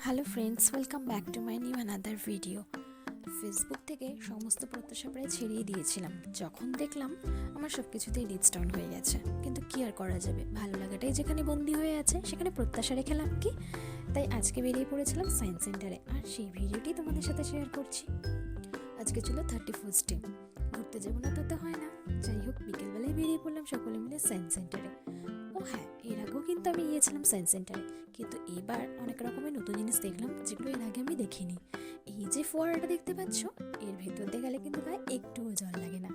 Hello friends, welcome back to my new another video. Facebook থেকে সমস্ত প্রত্যাশা প্রায় ছেড়িয়ে দিয়েছিলাম যখন দেখলাম আমার সব কিছুতেই রিচ ডাউন হয়ে গেছে। কিন্তু কি আর করা যাবে, ভালো লাগাটাই যেখানে বন্দি হয়ে আছে সেখানে প্রত্যাশা রেখে লাভ কি। তাই আজকে বেরিয়ে পড়েছিলাম সায়েন্স সেন্টারে, আর সেই ভিডিওটি তোমাদের সাথে শেয়ার করছি। আজকে ছিল 31st ডে, ঘুরতে যাবো না তো হয় না। যাই হোক, বিকেলবেলায় বেরিয়ে পড়লাম সকলে মিলে সায়েন্স সেন্টারে। ও হ্যাঁ, এর আগেও কিন্তু আমি গিয়েছিলাম সায়েন্স সেন্টারে, কিন্তু এবার অনেক রকমের নতুন জিনিস দেখলাম যেগুলো এর আগে আমি দেখিনি। এই যে ফোয়ারাটা দেখতে পাচ্ছ, এর ভেতর দিয়ে গেলে কিন্তু গায়ে একটুও জল লাগে না।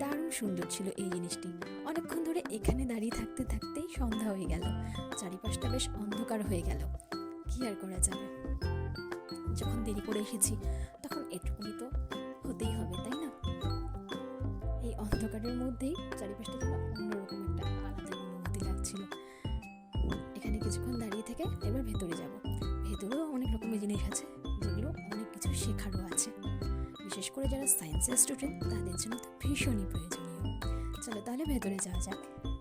দারুণ সুন্দর ছিল এই জিনিসটি। অনেকক্ষণ ধরে এখানে দাঁড়িয়ে থাকতে থাকতেই সন্ধ্যা হয়ে গেল, চারিপাশটা বেশ অন্ধকার হয়ে গেল। কি আর করা যাবে, যখন দেরি করে এসেছি তখন এটুকুনি তো হতেই হবে, তাই না? এই অন্ধকারের মধ্যেই চারিপাশটা যেন অন্যরকম একটা আলাদা অনুভূতি লাগছিল। এখানে কিছুক্ষণ দাঁড়িয়ে থেকে এবার ভেতরে যাব। ভেতরেও অনেক রকমের জিনিস আছে যেগুলো অনেক কিছু শেখারও আছে, বিশেষ করে যারা সায়েন্সের স্টুডেন্ট তাদের জন্য তো ভীষণই প্রয়োজনীয়। চলো তাহলে ভেতরে যাওয়া যাক।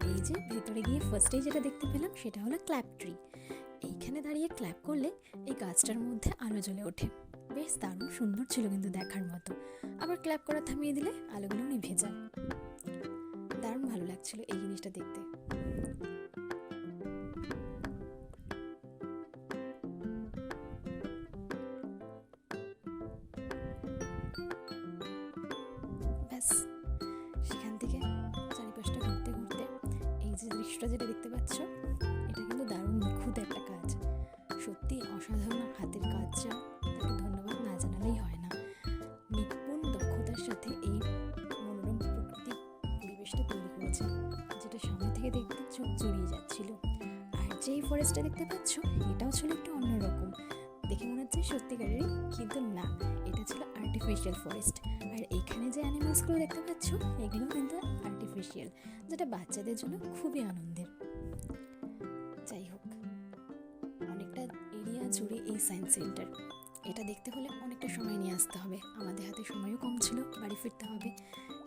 এই যে ভেতরে গিয়ে ফার্স্টেই যেটা দেখতে পেলাম সেটা হলো ক্ল্যাপ ট্রি। এইখানে দাঁড়িয়ে ক্ল্যাপ করলে এই গাছটার মধ্যে আলো জ্বলে ওঠে। বেশ দারুণ সুন্দর ছিল কিন্তু দেখার মতো। আবার ক্ল্যাপ করা থামিয়ে দিলে আলোগুলো নিভে যায়। দারুণ ভালো লাগছিল এই জিনিসটা দেখতে। ব্যাস, সেখান থেকে চারিপাশটা ঘুরতে ঘুরতে এই যে দৃশ্যটা যেটা দেখতে পাচ্ছ, এটা কিন্তু দারুণ নিখুঁত একটা কাজ। সত্যি অসাধারণ হাতের কাজ, যা তাকে ধন্যবাদ না জানালেই হয় না। নিপুণ দক্ষতার সাথে এই মনোরম প্রকৃতিক পরিবেশটা তৈরি করেছে, যেটা সামনে থেকে দেখতে চোখ জুড়িয়ে যাচ্ছিল। আর যেই ফরেস্টটা দেখতে পাচ্ছ, এটাও ছিল একটু অন্যরকম। দেখে মনে হচ্ছে সত্যিকারেরই, কিন্তু না, এটা ছিল আর্টিফিশিয়াল ফরেস্ট। আর এখানে যে অ্যানিমালসগুলো দেখতে পাচ্ছ, এগুলো কিন্তু আর্টিফিশিয়াল, যেটা বাচ্চাদের জন্য খুবই আনন্দের। যাই হোক, অনেকটা এরিয়া জুড়ে এই সায়েন্স সেন্টার। এটা দেখতে হলে অনেকটা সময় নিয়ে আসতে হবে, আমাদের হাতে সময়ও কম ছিল, বাড়ি ফিরতে হবে।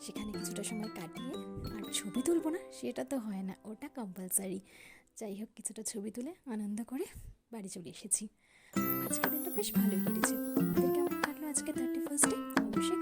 সেখানে কিছুটা সময় কাটিয়ে আর ছবি তুলবো না সেটা তো হয় না, ওটা কম্পালসারি। যাই হোক, কিছুটা ছবি তুলে আনন্দ করে বাড়ি চলে এসেছি। আজকের দিনটা বেশ ভালোই কেটেছে। তোমাদের কেমন কাটলো আজকে 31st ডে? অবশ্যই